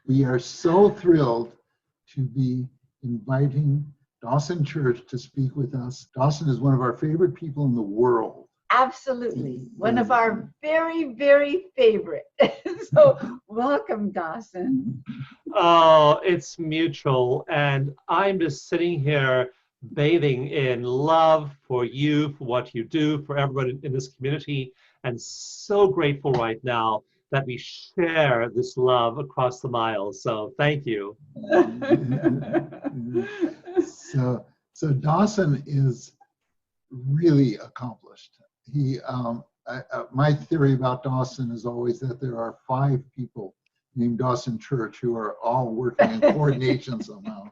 We are so thrilled to be inviting Dawson Church to speak with us. Dawson is one of our favorite people in the world. Absolutely. One of our very, very favorite. So welcome, Dawson. Oh, it's mutual. And I'm just sitting here bathing in love for you, for what you do, for everyone in this community, and so grateful right now that we share this love across the miles. So thank you. So Dawson is really accomplished. My theory about Dawson is always that there are 5 people named Dawson Church who are all working in coordination somehow.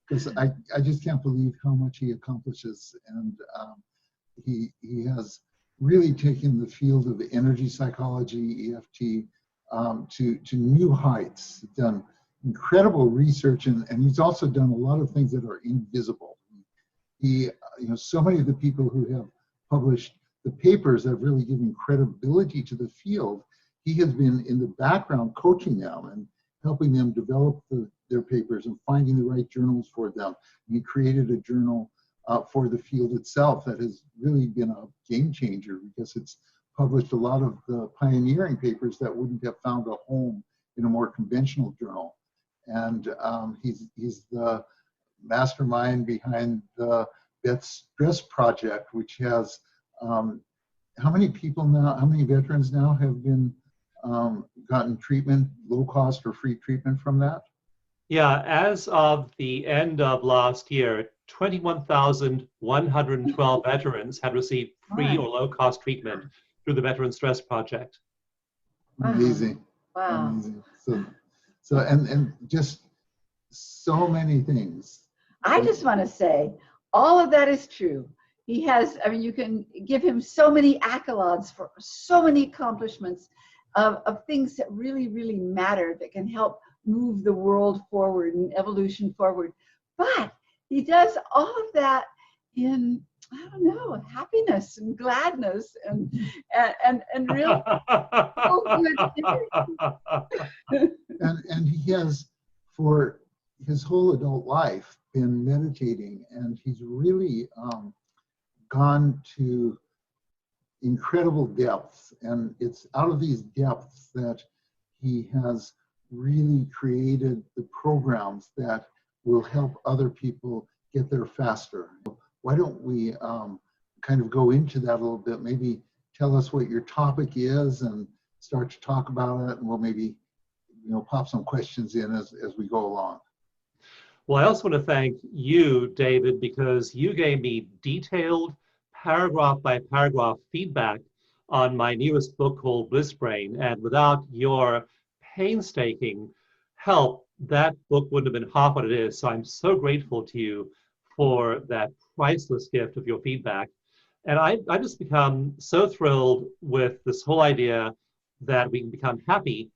Because I just can't believe how much he accomplishes, and he has really taken the field of energy psychology, EFT, to new heights. He's done incredible research, and he's also done a lot of things that are invisible. So many of the people who have published the papers that have really given credibility to the field, he has been in the background coaching them and helping them develop their papers and finding the right journals for them. And he created a journal for the field itself that has really been a game changer, because it's published a lot of the pioneering papers that wouldn't have found a home in a more conventional journal. And he's the mastermind behind the Bliss project, which has how many veterans now have been gotten treatment, low cost or free treatment from that? Yeah, as of the end of last year, 21,112 veterans had received free or low cost treatment through the Veteran Stress Project. Amazing. Wow. Amazing. So and just so many things. I just want to say, all of that is true. He has, you can give him so many accolades for so many accomplishments of things that really, really matter, that can help move the world forward and evolution forward. But he does all of that in, I don't know, happiness and gladness and real good. And he has, for his whole adult life, been meditating, and he's really gone to incredible depths, and it's out of these depths that he has really created the programs that will help other people get there faster. Why don't we kind of go into that a little bit? Maybe tell us what your topic is and start to talk about it, and we'll maybe pop some questions in as we go along. Well, I also want to thank you, David, because you gave me detailed paragraph by paragraph feedback on my newest book called Bliss Brain. And without your painstaking help, that book wouldn't have been half what it is. So I'm so grateful to you for that priceless gift of your feedback. And I just become so thrilled with this whole idea that we can become happy.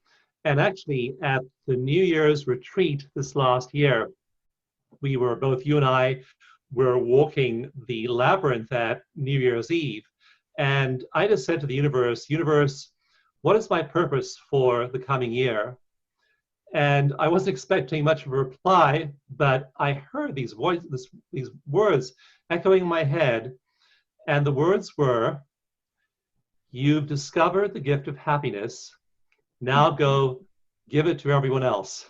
And actually, at the New Year's retreat this last year, we were, both you and I, were walking the labyrinth at New Year's Eve. And I just said to the universe, what is my purpose for the coming year? And I wasn't expecting much of a reply, but I heard these words echoing in my head. And the words were, "You've discovered the gift of happiness. Now go give it to everyone else."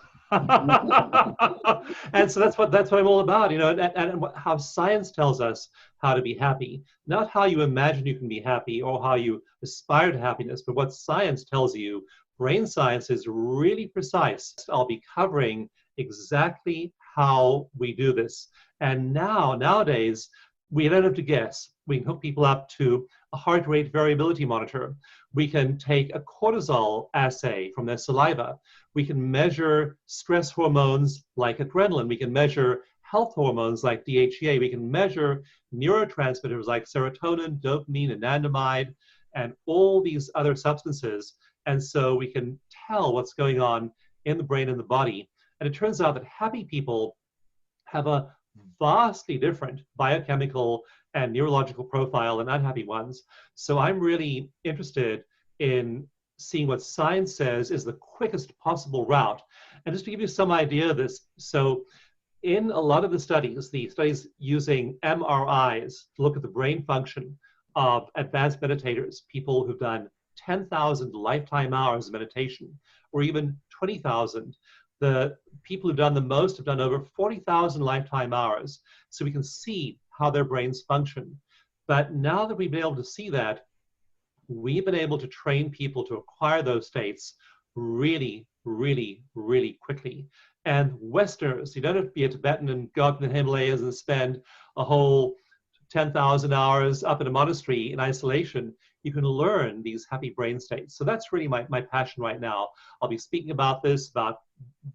And so that's what I'm all about, and how science tells us how to be happy, not how you imagine you can be happy or how you aspire to happiness, but what science tells you. Brain science is really precise. I'll be covering exactly how we do this. And nowadays, we don't have to guess. We can hook people up to a heart rate variability monitor. We can take a cortisol assay from their saliva. We can measure stress hormones like adrenaline. We can measure health hormones like DHEA. We can measure neurotransmitters like serotonin, dopamine, anandamide, and all these other substances. And so we can tell what's going on in the brain and the body. And it turns out that happy people have a vastly different biochemical and neurological profile than unhappy ones. So I'm really interested in seeing what science says is the quickest possible route. And just to give you some idea of this, so in a lot of the studies using MRIs to look at the brain function of advanced meditators, people who've done 10,000 lifetime hours of meditation, or even 20,000, the people who've done the most have done over 40,000 lifetime hours. So we can see how their brains function. But now that we've been able to see that, we've been able to train people to acquire those states really, really, really quickly. And Westerners, you don't have to be a Tibetan and go up in the Himalayas and spend a whole 10,000 hours up in a monastery in isolation. You can learn these happy brain states. So that's really my passion right now. I'll be speaking about this, about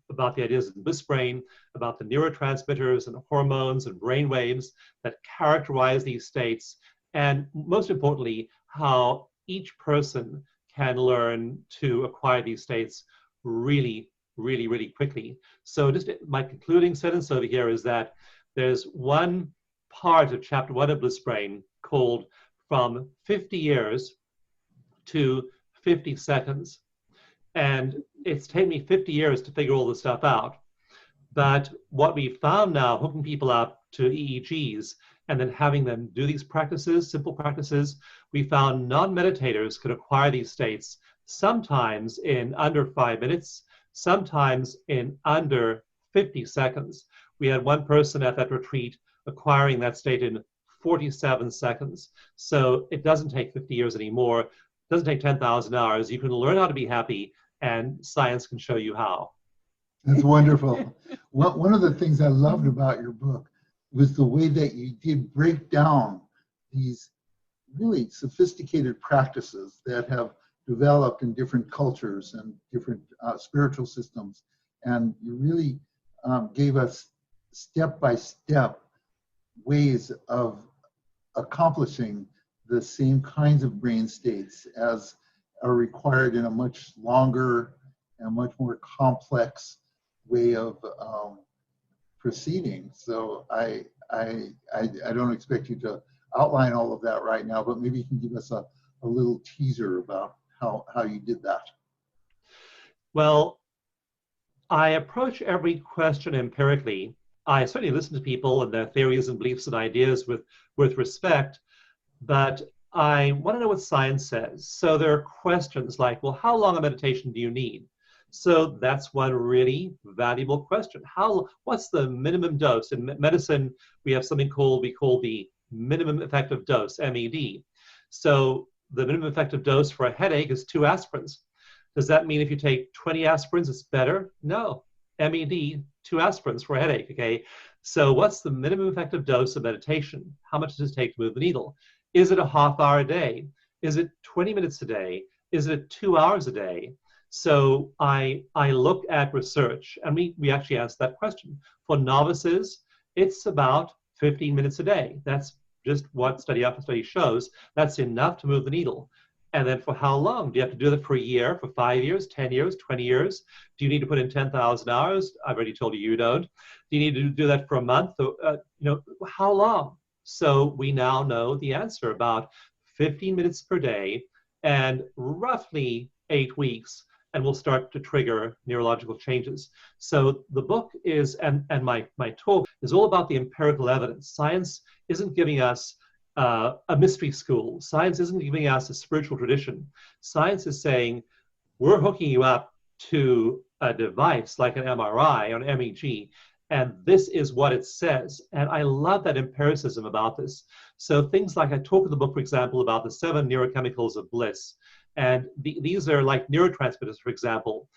the ideas of the Bliss brain, about the neurotransmitters and hormones and brain waves that characterize these states, and most importantly, how each person can learn to acquire these states really, really, really quickly. So just my concluding sentence over here is that there's one part of chapter 1 of Bliss Brain called From 50 Years to 50 Seconds. And it's taken me 50 years to figure all this stuff out. But what we found now, hooking people up to EEGs and then having them do these practices, simple practices, we found non-meditators could acquire these states sometimes in under 5 minutes, sometimes in under 50 seconds. We had one person at that retreat acquiring that state in 47 seconds. So it doesn't take 50 years anymore. It doesn't take 10,000 hours. You can learn how to be happy, and science can show you how. That's wonderful. One of the things I loved about your book was the way that you did break down these really sophisticated practices that have developed in different cultures and different spiritual systems. And you really gave us step-by-step ways of accomplishing the same kinds of brain states as are required in a much longer and much more complex way of proceeding. So I don't expect you to outline all of that right now, but maybe you can give us a little teaser about how you did that. Well, I approach every question empirically. I certainly listen to people and their theories and beliefs and ideas with respect, but I want to know what science says. So there are questions like, well, how long a meditation do you need? So that's one really valuable question. What's the minimum dose? In medicine, we have something we call the minimum effective dose, MED. So the minimum effective dose for a headache is 2 aspirins. Does that mean if you take 20 aspirins, it's better? No. MED, 2 aspirins for a headache, okay? So what's the minimum effective dose of meditation? How much does it take to move the needle? Is it a half hour a day? Is it 20 minutes a day? Is it 2 hours a day? So I look at research, and we actually ask that question. For novices, it's about 15 minutes a day. That's just what study after study shows. That's enough to move the needle. And then for how long? Do you have to do that for a year, for 5 years, 10 years, 20 years? Do you need to put in 10,000 hours? I've already told you don't. Do you need to do that for a month? How long? So we now know the answer, about 15 minutes per day and roughly 8 weeks, and we'll start to trigger neurological changes. So the book is, and my talk is all about the empirical evidence. Science isn't giving us a mystery school. Science isn't giving us a spiritual tradition. Science is saying, we're hooking you up to a device like an MRI or an MEG, and this is what it says. And I love that empiricism about this. So things like, I talk in the book, for example, about the 7 neurochemicals of bliss. And these are like neurotransmitters, for example.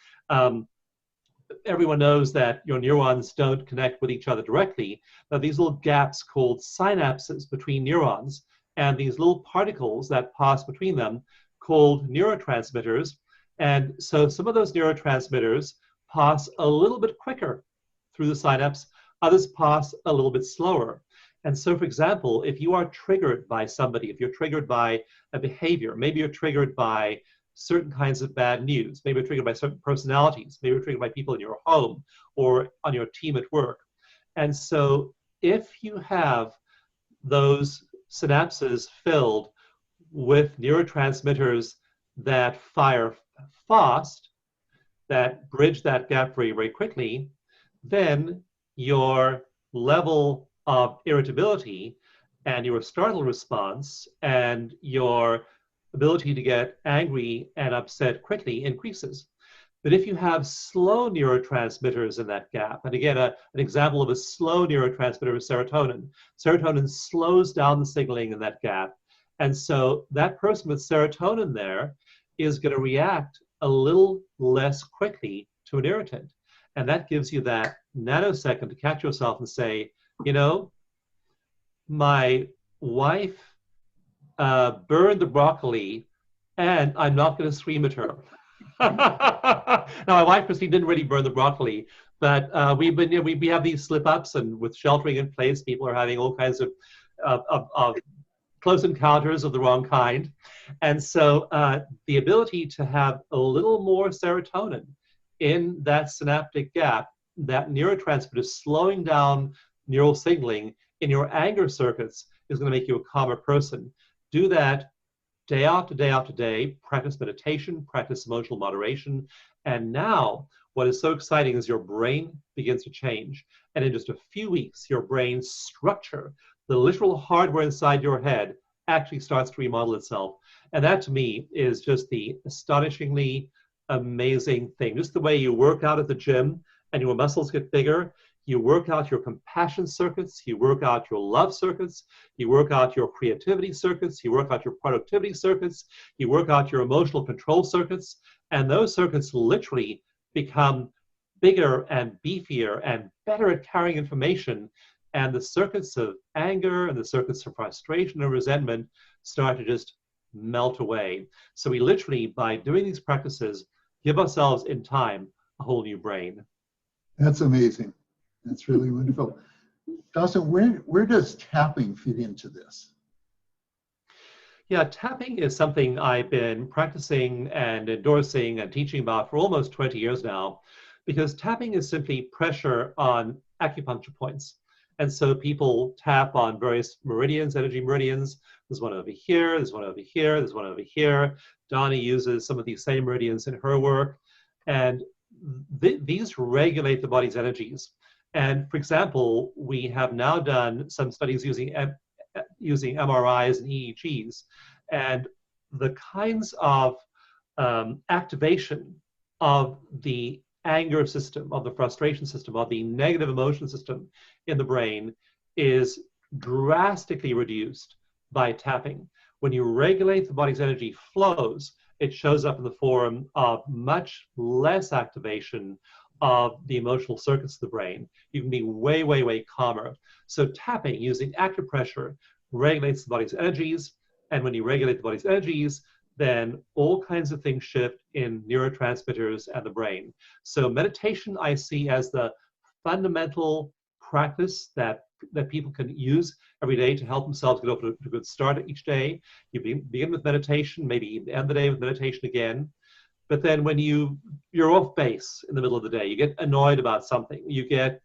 Everyone knows that your neurons don't connect with each other directly, but these little gaps called synapses between neurons, and these little particles that pass between them called neurotransmitters. And so some of those neurotransmitters pass a little bit quicker through the synapse, others pass a little bit slower. And so, for example, if you are triggered by somebody, if you're triggered by a behavior, maybe you're triggered by certain kinds of bad news, maybe you're triggered by certain personalities, maybe you're triggered by people in your home or on your team at work. And so if you have those synapses filled with neurotransmitters that fire fast, that bridge that gap very, very quickly, then your level of irritability and your startle response and your ability to get angry and upset quickly increases. But if you have slow neurotransmitters in that gap, and again, an example of a slow neurotransmitter is serotonin. Serotonin slows down the signaling in that gap. And so that person with serotonin there is going to react a little less quickly to an irritant. And that gives you that nanosecond to catch yourself and say, you know, my wife burned the broccoli and I'm not going to scream at her. Now, my wife, Christine, didn't really burn the broccoli, but we have these slip-ups, and with sheltering in place, people are having all kinds of close encounters of the wrong kind. And so the ability to have a little more serotonin in that synaptic gap, that neurotransmitter slowing down neural signaling in your anger circuits, is going to make you a calmer person. Do that day after day after day. Practice meditation, practice emotional moderation. And now what is so exciting is your brain begins to change. And in just a few weeks, your brain structure, the literal hardware inside your head, actually starts to remodel itself. And that to me is just the astonishingly amazing thing. Just the way you work out at the gym and your muscles get bigger, you work out your compassion circuits, you work out your love circuits, you work out your creativity circuits, you work out your productivity circuits, you work out your emotional control circuits, and those circuits literally become bigger and beefier and better at carrying information, and the circuits of anger and the circuits of frustration and resentment start to just melt away. So we literally, by doing these practices, give ourselves in time a whole new brain. That's amazing. That's really wonderful. Dawson, where does tapping fit into this? Yeah, tapping is something I've been practicing and endorsing and teaching about for almost 20 years now, because tapping is simply pressure on acupuncture points. And so people tap on various meridians, energy meridians. There's one over here, there's one over here, there's one over here. Donna uses some of these same meridians in her work. And these regulate the body's energies. And for example, we have now done some studies using MRIs and EEGs, and the kinds of activation of the anger system, of the frustration system, of the negative emotion system in the brain is drastically reduced by tapping. When you regulate the body's energy flows, it shows up in the form of much less activation of the emotional circuits of the brain. You can be way, way, way calmer. So tapping using acupressure regulates the body's energies. And when you regulate the body's energies, then all kinds of things shift in neurotransmitters and the brain. So meditation I see as the fundamental practice that people can use every day to help themselves get off to a good start each day. You begin with meditation, maybe end the day with meditation again. But then when you're off base in the middle of the day, you get annoyed about something, you get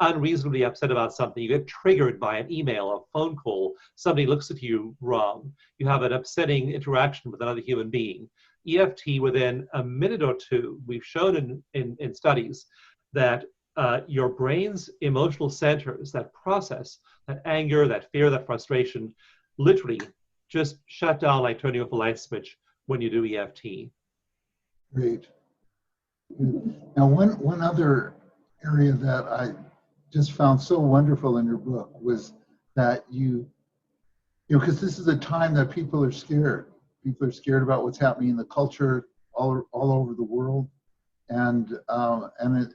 unreasonably upset about something, you get triggered by an email, a phone call, somebody looks at you wrong, you have an upsetting interaction with another human being. EFT, within a minute or two, we've shown in studies that your brain's emotional centers, that process, that anger, that fear, that frustration, literally just shut down like turning off a light switch when you do EFT. Great. Now, one other area that I just found so wonderful in your book was that you know, because this is a time that people are scared. People are scared about what's happening in the culture all over the world, and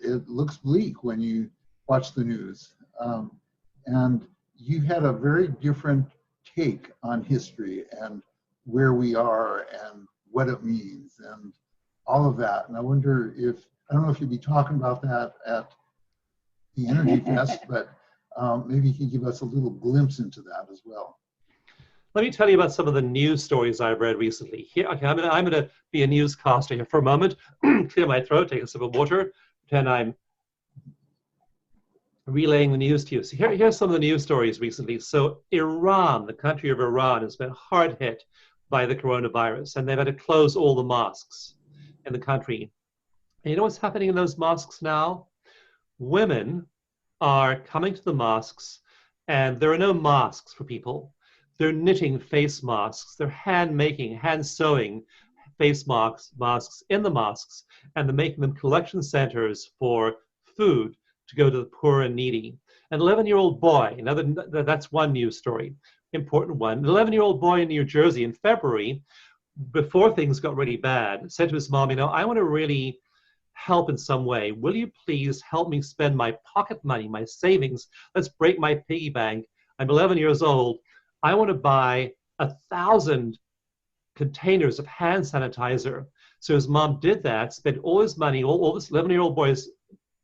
it looks bleak when you watch the news. And you had a very different take on history and where we are and what it means and all of that. And I wonder I don't know if you'd be talking about that at the Energy Fest, but maybe you could give us a little glimpse into that as well. Let me tell you about some of the news stories I've read recently. Here, okay, I'm gonna be a newscaster here for a moment. Clear my throat, take a sip of water, pretend I'm relaying the news to you. So here's some of the news stories recently. So Iran, the country of Iran, has been hard hit by the coronavirus, and they've had to close all the mosques in the country. And you know what's happening in those mosques now? Women are coming to the mosques, and there are no masks for people. They're knitting face masks. They're hand making, hand sewing face masks in the mosques, and they're making them collection centers for food to go to the poor and needy. An 11-year-old boy, that's one news story, important one. An 11-year-old boy in New Jersey in February, before things got really bad, said to his mom, I want to really help in some way. Will you please help me spend my pocket money, my savings? Let's break my piggy bank. I'm 11 years old. I want to buy 1,000 containers of hand sanitizer. So his mom did that, spent all his money, all this 11-year-old boy's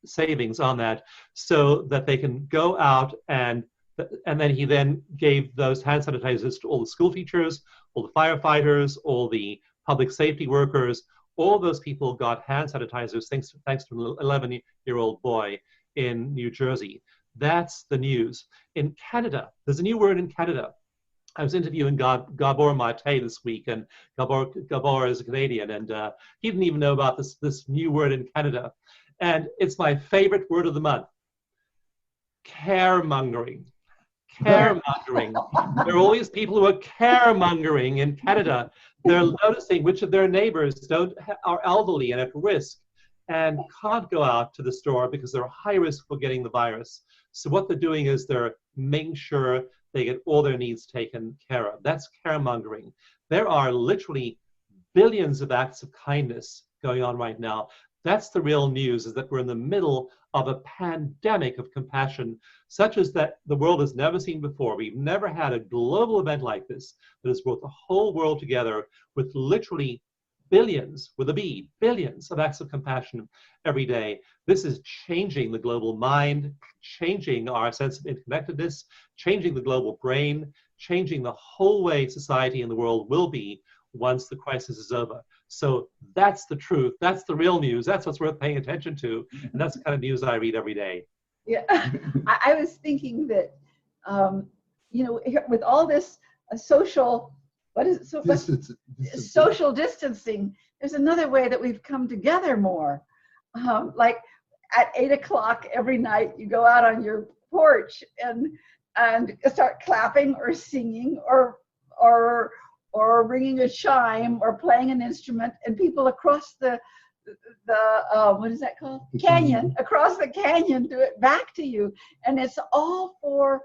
savings on that, so that they can go out and then he then gave those hand sanitizers to all the school teachers, all the firefighters, all the public safety workers. All those people got hand sanitizers thanks to an 11-year-old boy in New Jersey. That's the news. In Canada, there's a new word in Canada. I was interviewing Gabor Mate this week, and Gabor is a Canadian, and he didn't even know about this new word in Canada. And it's my favorite word of the month: caremongering. Caremongering. There are all these people who are caremongering in Canada. They're noticing which of their neighbors are elderly and at risk and can't go out to the store because they're high risk for getting the virus. So what they're doing is they're making sure they get all their needs taken care of. That's caremongering. There are literally billions of acts of kindness going on right now. That's the real news, is that we're in the middle of a pandemic of compassion, such as that the world has never seen before. We've never had a global event like this that has brought the whole world together with literally billions, with a B, billions of acts of compassion every day. This is changing the global mind, changing our sense of interconnectedness, changing the global brain, changing the whole way society and the world will be once the crisis is over. So that's the truth. That's the real news. That's what's worth paying attention to. And that's the kind of news I read every day. Yeah, I was thinking that, with all this social, social distancing, there's another way that we've come together more. Like at 8 o'clock every night, you go out on your porch and start clapping or singing or ringing a chime or playing an instrument, and people across the what is that called? Canyon. Across the canyon do it back to you. And it's all for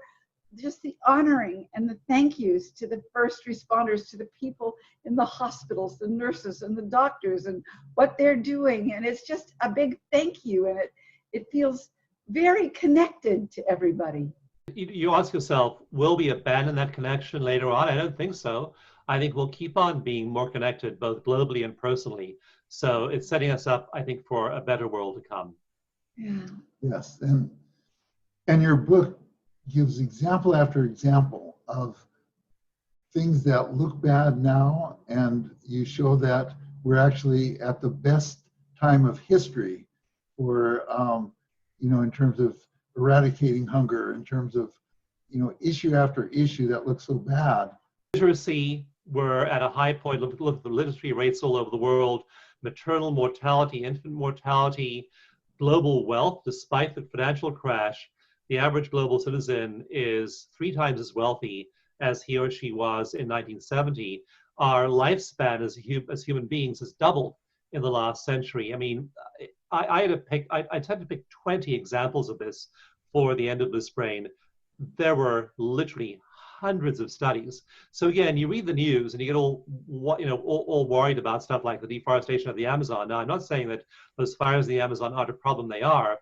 just the honoring and the thank yous to the first responders, to the people in the hospitals, the nurses and the doctors, and what they're doing. And it's just a big thank you. And it feels very connected to everybody. You ask yourself, will we abandon that connection later on? I don't think so. I think we'll keep on being more connected, both globally and personally. So it's setting us up, I think, for a better world to come. Yeah. Yes, and your book gives example after example of things that look bad now, and you show that we're actually at the best time of history for, in terms of eradicating hunger, in terms of, issue after issue that looks so bad. Literacy, we're at a high point. Look at the literacy rates all over the world. Maternal mortality, infant mortality, global wealth. Despite the financial crash, the average global citizen is 3 times as wealthy as he or she was in 1970. Our lifespan as human beings has doubled in the last century. I mean, I tend to pick 20 examples of this for the end of this brain. There were literally hundreds of studies. So again, you read the news and you get all worried about stuff like the deforestation of the Amazon. Now, I'm not saying that those fires in the Amazon aren't a problem. They are,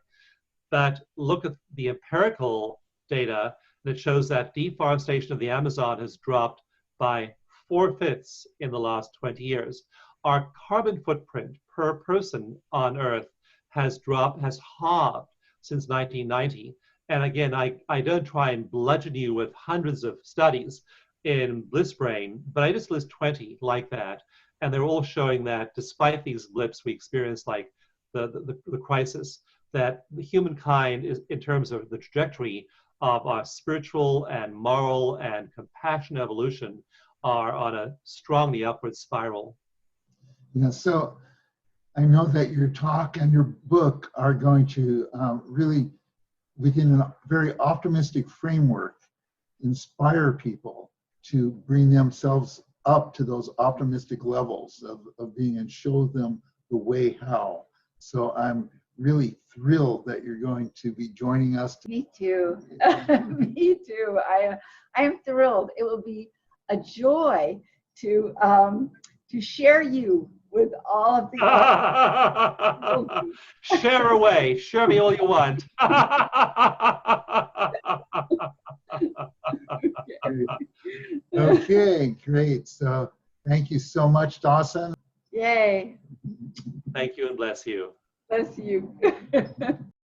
but look at the empirical data that shows that deforestation of the Amazon has dropped by 4/5 in the last 20 years. Our carbon footprint per person on Earth has halved since 1990. And again, I don't try and bludgeon you with hundreds of studies in Bliss Brain, but I just list 20 like that. And they're all showing that despite these blips we experience, like the crisis, that the humankind is, in terms of the trajectory of our spiritual and moral and compassion evolution, are on a strongly upward spiral. Yeah, so I know that your talk and your book are going to really, within a very optimistic framework, inspire people to bring themselves up to those optimistic levels of being, and show them the way how. So I'm really thrilled that you're going to be joining us. Me too. Me too. I am thrilled. It will be a joy to share you with all of the audience. Share away. Share me all you want. Okay, great. So thank you so much, Dawson. Yay. Thank you and bless you. Bless you.